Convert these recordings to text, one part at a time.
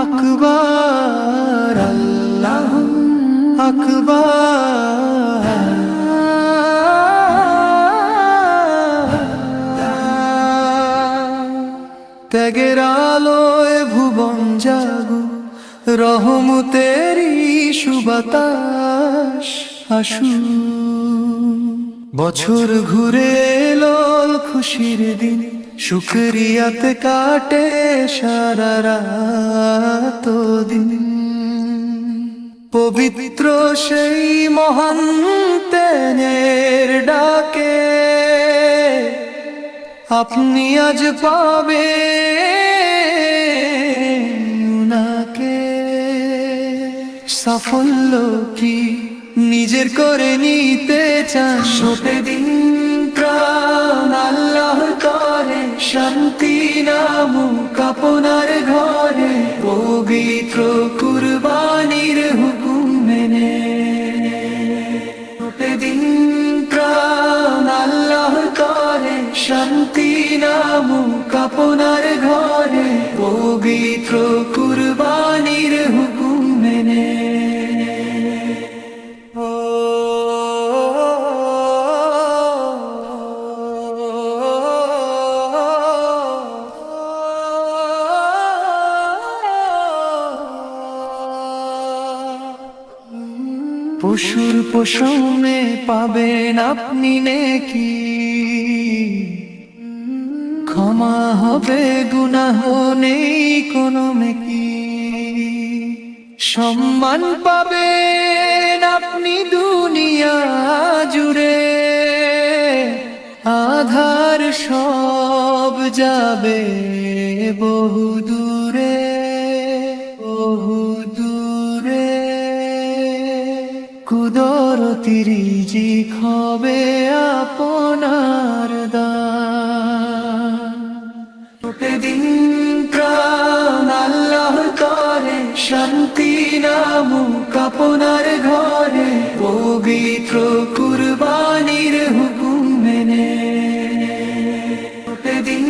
আকবার আল্লাহু আকবার, ত্যাগের আলোয় ভুবন জাগো, রহমতেরই সুবাতাস আসু। বছর ঘুরে এলো খুশির দিন, শুকরিয়াতে কাটে সারা রাত দিন। পবিত্র সেই মহান তেনের ডাকে আপনি আজ পাবে উনাকে। সাফল্য কি নিজের করে নিতে চান, সোপে দিন প্রাণ আল্লাহ করে। শান্তি নামুক আপনার ঘরে, পবিত্র কুরবানির হুকুম মেনে। সোপে দিন প্রাণ আল্লাহ করে, শান্তি নামুক আপনার ঘরে, পবিত্র কুরবানির হুকুম মেনে। পশুর পোষণে পাবেন আপনি নেকি, ক্ষমা হবে গুনাহ নেই কোনো মেকি। সম্মান পাবেন আপনি দুনিয়া জুড়ে, আধার সব যাবে বহু দূরে বহু দূরে। কুদরতি রিজিক হবে আপনার দান। প্রতিদিন প্রাণ আল্লাহ করে, শান্তি নামুক আপনার ঘরে, পবিত্র কুরবানির হুকুম মেনে। প্রতিদিন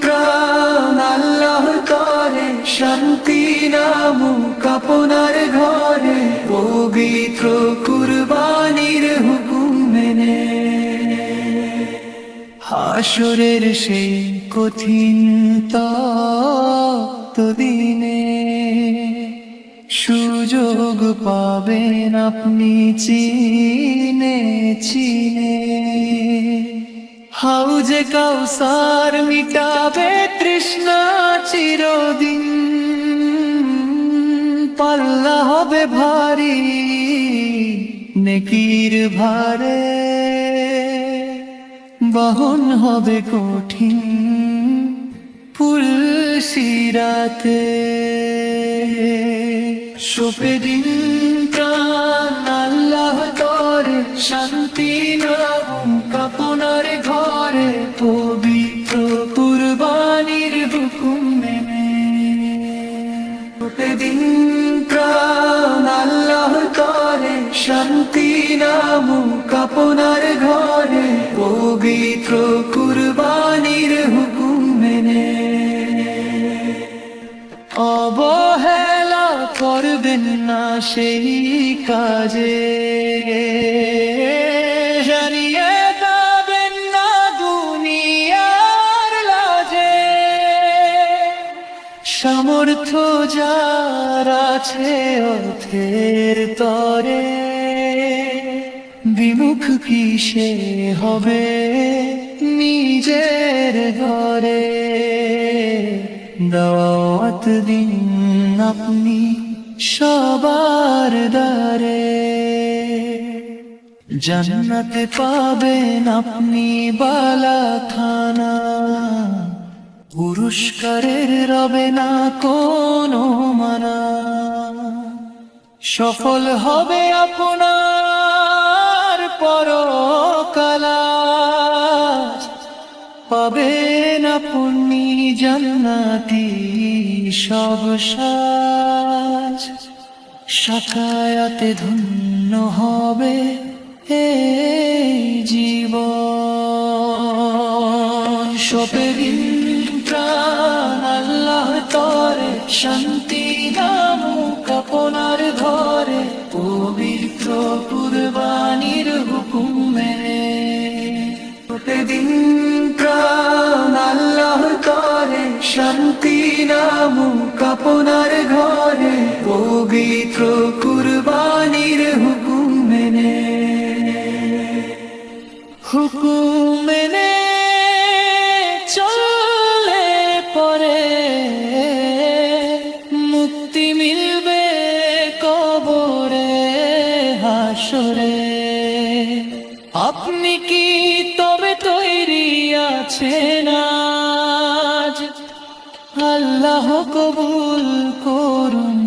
প্রাণ আল্লাহ করে, শান্তি নামুক আপনার ঘরে, পবিত্র কুরবানির হুকুম মেনে। হাসরের সেই কঠিন দিনে সুযোগ পাবেন আপনি চিনে চিনে। হাউজে কাউসার মিটাবে তৃষ্ণা চিরদিন, পাল্লা হবে ভারী নেকির ভারে, বহন হবে কঠিন ফুল সিরাতে। সোপে দিন প্রাণ আল্লাহ করে, শান্তি নামুক আপনার ঘরে, পবিত্র কুরবানির হুকুম মেনে। সোপে দিন প্রাণ আল্লাহ করে, শান্তি নামুক আপনার ঘরে, পবিত্র কুরবানির হুকুম মেনে। অবহেলা করবেন না সেই কাজে, জানিয়ে যাবেন না দুনিয়ার লাজে। সামর্থ্য যার আছে অর্থের তরে, বিমুখ কিসে হবে নিজের ঘরে। দাওয়াত দিন আপনি সবার দ্বারে, জান্নাতে পাবেন আপনি বালা খানা। পুরস্কারের রবে না কোনো মানা, সফল হবে আপনার পরকাল। পাবেন আপনি জান্নাতি সব সাজ, শাফায়াতে ধন্য হবে এই জীবন। সপেরিন প্রাণ আল্লাহ তরে, শান্তি নামুক আপনার ঘরে, পবিত্র কুরবানির হুকুম মেনে। প্রতিদিন প্রাণ আল্লাহ তরে, শান্তি নামুক আপনার ঘরে, পবিত্র কুরবানির হুকুম মেনে। হুকুম মেনে চললে পরে মুক্তি মিলবে কবরে হাসরে। আপনি কি তবে তৈরি আছেন আজ? আল্লাহ কবুল করুন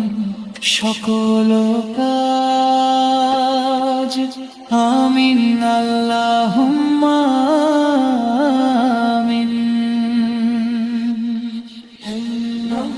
সকল কাজ। আমিন আল্লাহুম্মা আমিন। আল্লাহ